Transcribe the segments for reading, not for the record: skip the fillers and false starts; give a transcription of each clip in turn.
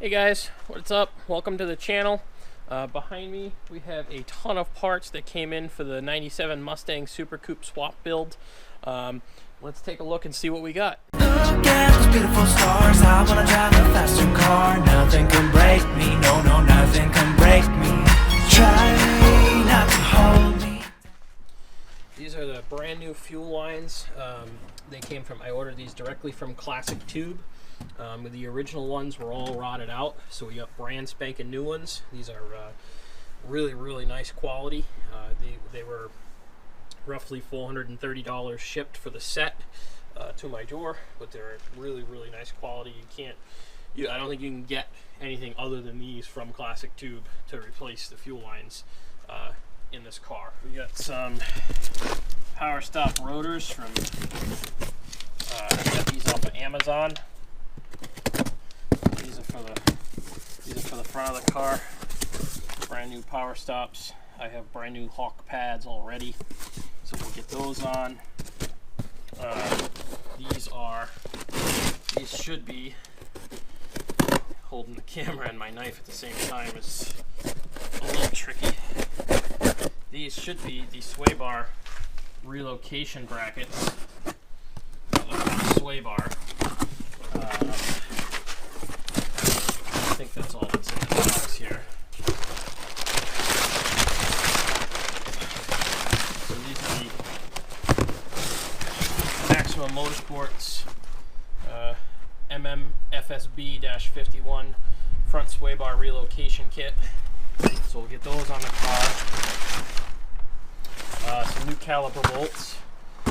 Hey guys, what's up? Welcome to the channel. Behind me we have a ton of parts that came in for the 97 Mustang Supercoupe Swap Build. Let's take a look and see what we got. Look at those beautiful stars. I wanna drive a faster car. Nothing can break me. No, nothing can break me. Try not to hold me. These are the brand new fuel lines. They came from, I ordered these directly from ClassicTube. The original ones were all rotted out, so we got brand spanking new ones. These are really nice quality. They were roughly $430 shipped for the set to my door, but they're really nice quality. I don't think you can get anything other than these from ClassicTube to replace the fuel lines in this car. We got some power stop rotors from I got these off of Amazon. These are for the front of the car. Brand new power stops. I have brand new Hawk pads already, so we'll get those on. These should be, holding the camera and my knife at the same time is a little tricky. These should be the sway bar relocation brackets. Sway bar. I think that's all that's in the box here. So these are the Maximum Motorsports FSB-51 front sway bar relocation kit. So we'll get those on the car. Some new caliper bolts,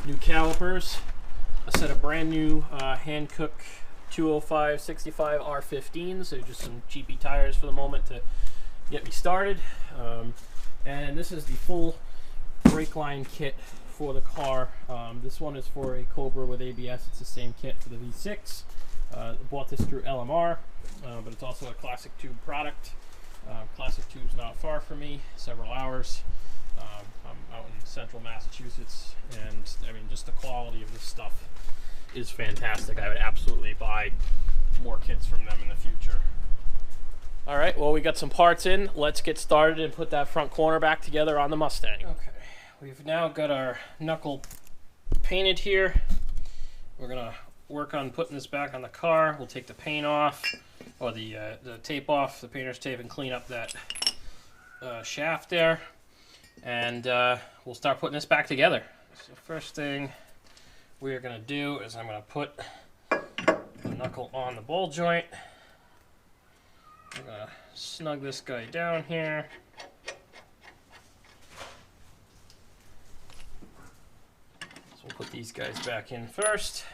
new calipers, a set of brand new Hankook 205/65 R15s. They're just some cheapy tires for the moment to get me started. And this is the full brake line kit for the car. This one is for a Cobra with ABS. It's the same kit for the V6. Bought this through LMR, but it's also a ClassicTube product. ClassicTube's not far from me, several hours. I'm out in central Massachusetts, and I mean, just the quality of this stuff is fantastic. I would absolutely buy more kits from them in the future. All right, well, we got some parts in. Let's get started and put that front corner back together on the Mustang. Okay, we've now got our knuckle painted here. We're gonna work on putting this back on the car. We'll take the paint off, or the tape off, the painter's tape, and clean up that shaft there. And we'll start putting this back together. So first thing we are going to do is I'm going to put the knuckle on the ball joint. I'm going to snug this guy down here. So we'll put these guys back in first.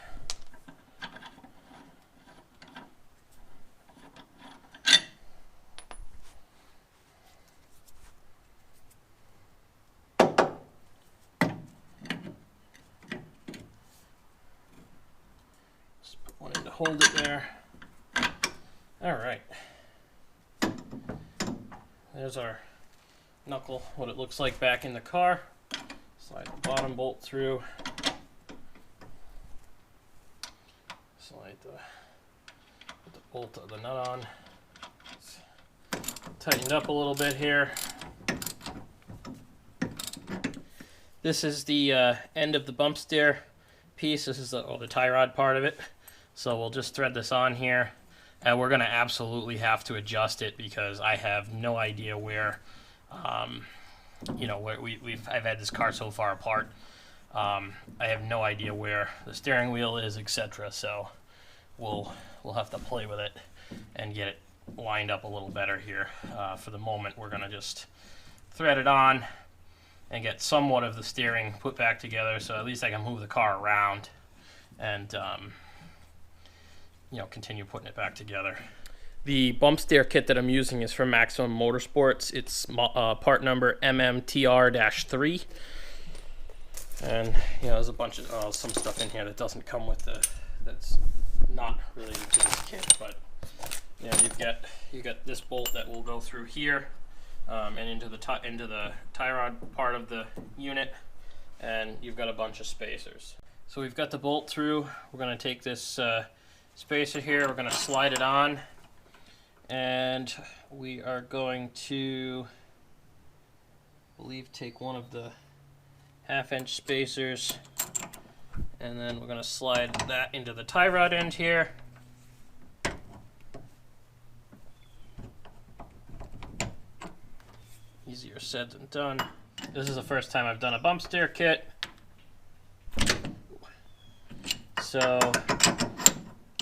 Hold it there. All right. There's our knuckle, what it looks like back in the car. Slide the bottom bolt through. Slide put the bolt of the nut on. It's tightened up a little bit here. This is the end of the bump steer piece. This is the tie rod part of it. So we'll just thread this on here, and we're going to absolutely have to adjust it because I have no idea where, where I've had this car so far apart. I have no idea where the steering wheel is, etc. So we'll have to play with it and get it lined up a little better here. For the moment, we're going to just thread it on and get somewhat of the steering put back together, so at least I can move the car around and continue putting it back together. The bump steer kit that I'm using is from Maximum Motorsports. It's part number MMTR-3. And there's a bunch of some stuff in here that doesn't come with that's not related to this kit, but you got this bolt that will go through here and into the tie rod part of the unit, and you've got a bunch of spacers. So we've got the bolt through. We're going to take this spacer here, we're going to slide it on, And we are going to, I believe, take one of the 1/2-inch spacers, and then we're going to slide that into the tie rod end here. Easier said than done. This is the first time I've done a bump steer kit, so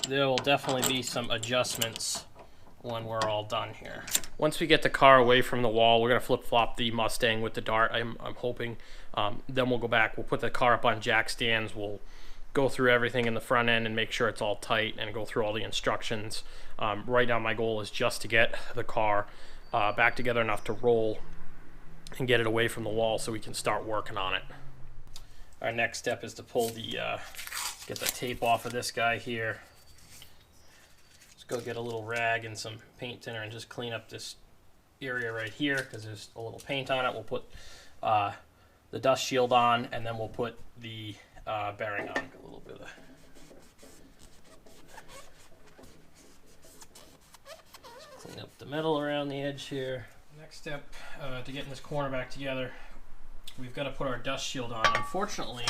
there will definitely be some adjustments when we're all done here. Once we get the car away from the wall, we're gonna flip-flop the Mustang with the Dart, I'm hoping. Then we'll go back, we'll put the car up on jack stands, we'll go through everything in the front end and make sure it's all tight and go through all the instructions. Right now my goal is just to get the car back together enough to roll and get it away from the wall so we can start working on it. Our next step is to pull the, get the tape off of this guy here. Go get a little rag and some paint thinner and just clean up this area right here because there's a little paint on it. We'll put the dust shield on, and then we'll put the bearing on. A little bit of clean up the metal around the edge here. Next step to getting this corner back together, we've got to put our dust shield on. Unfortunately,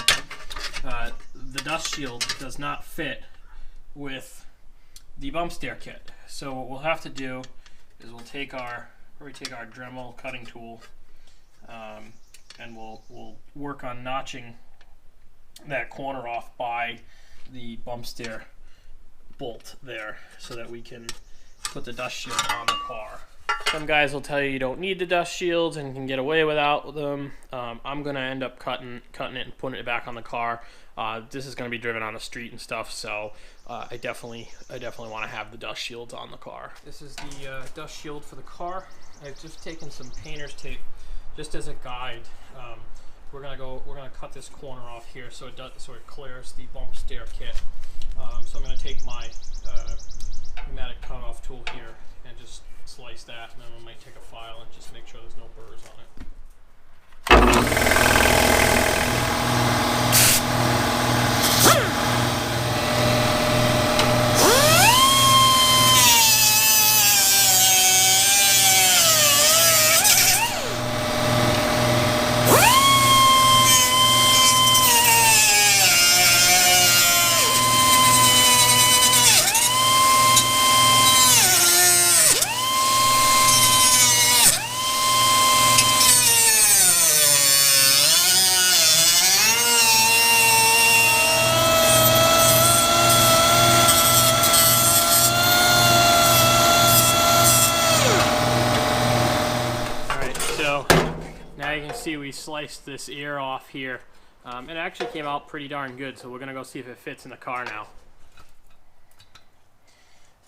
the dust shield does not fit with the bump steer kit. So what we'll have to do is we'll take our Dremel cutting tool, and we'll work on notching that corner off by the bump steer bolt there so that we can put the dust shield on the car. Some guys will tell you don't need the dust shields and can get away without them. I'm gonna end up cutting it and putting it back on the car. This is gonna be driven on the street and stuff, so I definitely want to have the dust shields on the car. This is the dust shield for the car. I've just taken some painter's tape just as a guide. We're gonna cut this corner off here so it clears the bump steer kit. So I'm gonna take my pneumatic cutoff tool here and just slice that, and then I might take a file and just make sure there's no burrs on it. See, we sliced this ear off here. It actually came out pretty darn good, so we're gonna go see if it fits in the car now.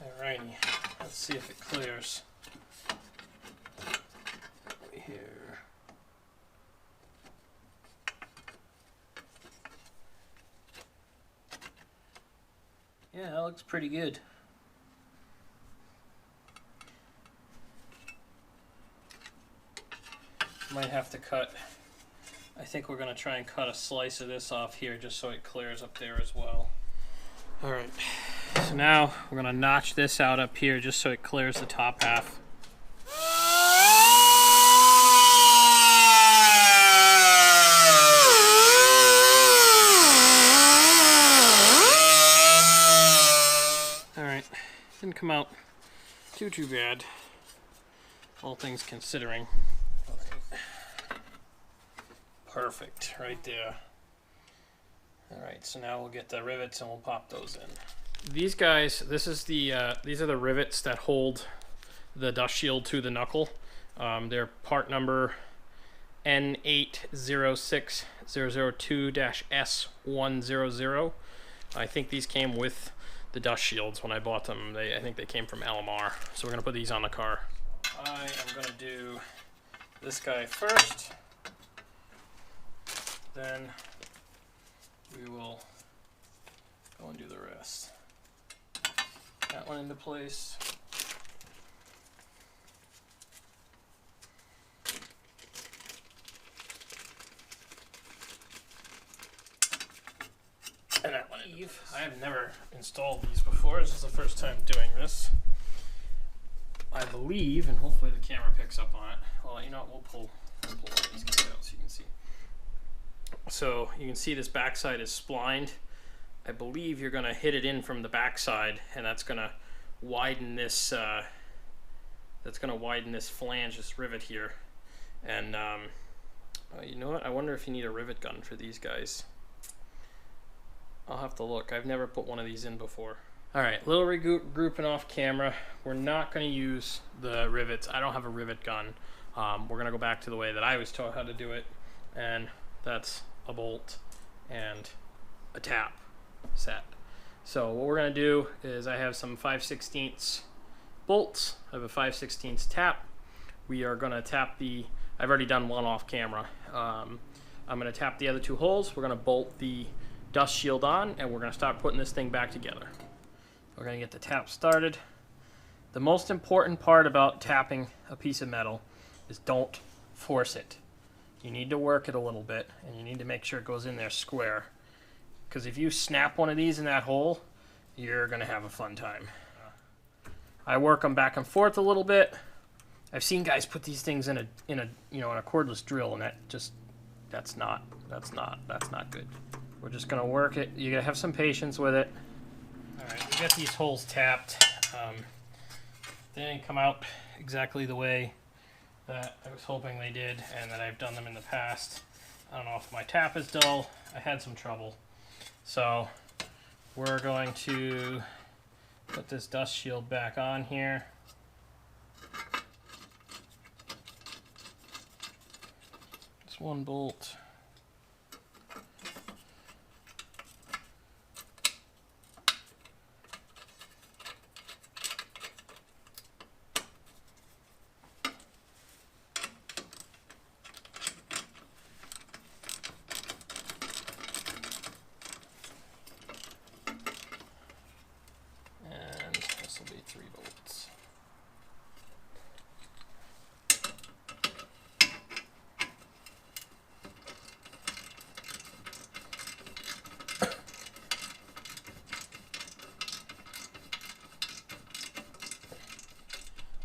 Alrighty, let's see if it clears. Here. Yeah, that looks pretty good. Might have to cut, I think we're going to try and cut a slice of this off here just so it clears up there as well. Alright, so now we're going to notch this out up here just so it clears the top half. Alright, didn't come out too bad, all things considering. Perfect, right there. Alright, so now we'll get the rivets and we'll pop those in. These guys, these are the rivets that hold the dust shield to the knuckle. They're part number N806002-S100. I think these came with the dust shields when I bought them. I think they came from LMR. So we're gonna put these on the car. I am gonna do this guy first. Then we will go and do the rest. That one into place. And that one in. I have never installed these before. This is the first time doing this. I believe, and hopefully the camera picks up on it. Well, you know what, we'll pull one of these guys out so you can see. So you can see this backside is splined. I believe you're going to hit it in from the backside, and that's going to widen this. Flange, this rivet here. And you know what? I wonder if you need a rivet gun for these guys. I'll have to look. I've never put one of these in before. All right, little regrouping off camera. We're not going to use the rivets. I don't have a rivet gun. We're going to go back to the way that I was taught how to do it, and that's a bolt and a tap set. So what we're going to do is I have some 5/16 bolts. I have a 5/16 tap. We are going to tap the, I've already done one off camera. I'm going to tap the other 2 holes. We're going to bolt the dust shield on, and we're going to start putting this thing back together. We're going to get the tap started. The most important part about tapping a piece of metal is don't force it. You need to work it a little bit, and you need to make sure it goes in there square. Because if you snap one of these in that hole, you're going to have a fun time. I work them back and forth a little bit. I've seen guys put these things in a cordless drill, and that's not good. We're just going to work it. You got to have some patience with it. All right, we got these holes tapped. They didn't come out exactly the way that I was hoping they did, and that I've done them in the past. I don't know if my tap is dull. I had some trouble. So we're going to put this dust shield back on here. It's one bolt.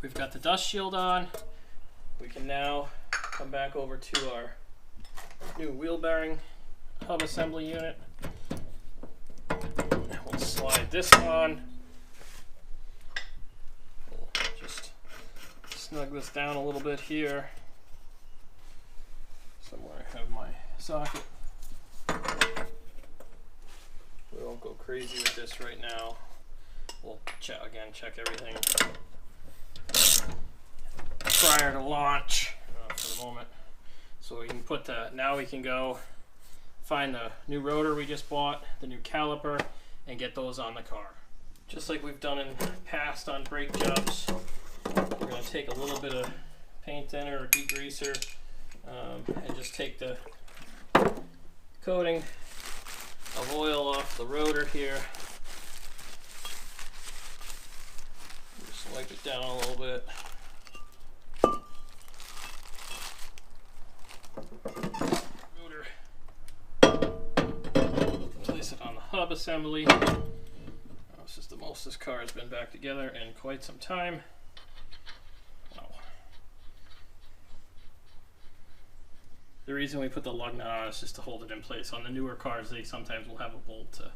We've got the dust shield on. We can now come back over to our new wheel bearing hub assembly unit. We'll slide this on. We'll just snug this down a little bit here. Somewhere I have my socket. We won't go crazy with this right now. We'll check everything prior to launch for the moment. So we can put now we can go find the new rotor we just bought, the new caliper, and get those on the car. Just like we've done in the past on brake jobs, we're going to take a little bit of paint thinner or degreaser and just take the coating of oil off the rotor here. Just wipe it down a little bit. Place it on the hub assembly. This is the most this car has been back together in quite some time. Wow. The reason we put the lug nut on is just to hold it in place. On the newer cars, they sometimes will have a bolt to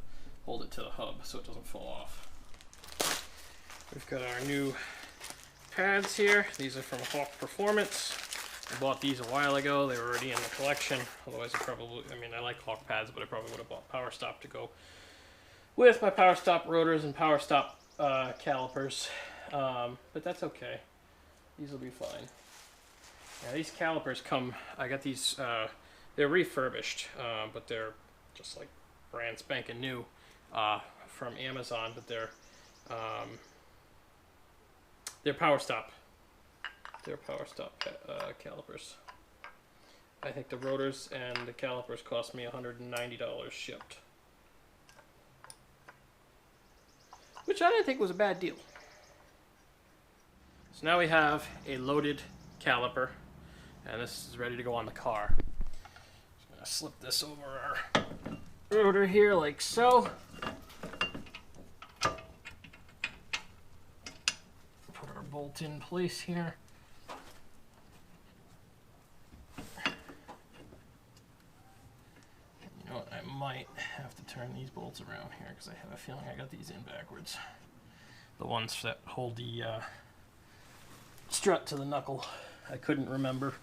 hold it to the hub so it doesn't fall off. We've got our new pads here. These are from Hawk Performance. I bought these a while ago. They were already in the collection. Otherwise, I like Hawk pads, but I probably would have bought Power Stop to go with my Power Stop rotors and Power Stop calipers. But that's okay. These will be fine. Yeah, these calipers come, I got these, they're refurbished, but they're just like brand spanking new from Amazon, but they're Power Stop. They're Power Stop calipers. I think the rotors and the calipers cost me $190 shipped, which I didn't think was a bad deal. So now we have a loaded caliper, and this is ready to go on the car. Just gonna slip this over our rotor here like so. Put our bolt bolt in place here. You know what, I might have to turn these bolts around here because I have a feeling I got these in backwards. The ones that hold the strut to the knuckle. I couldn't remember.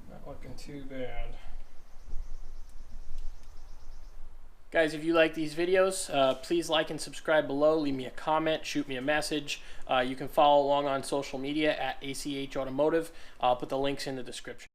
Not looking too bad. Guys, if you like these videos, please like and subscribe below. Leave me a comment, shoot me a message. You can follow along on social media at ACH Automotive. I'll put the links in the description.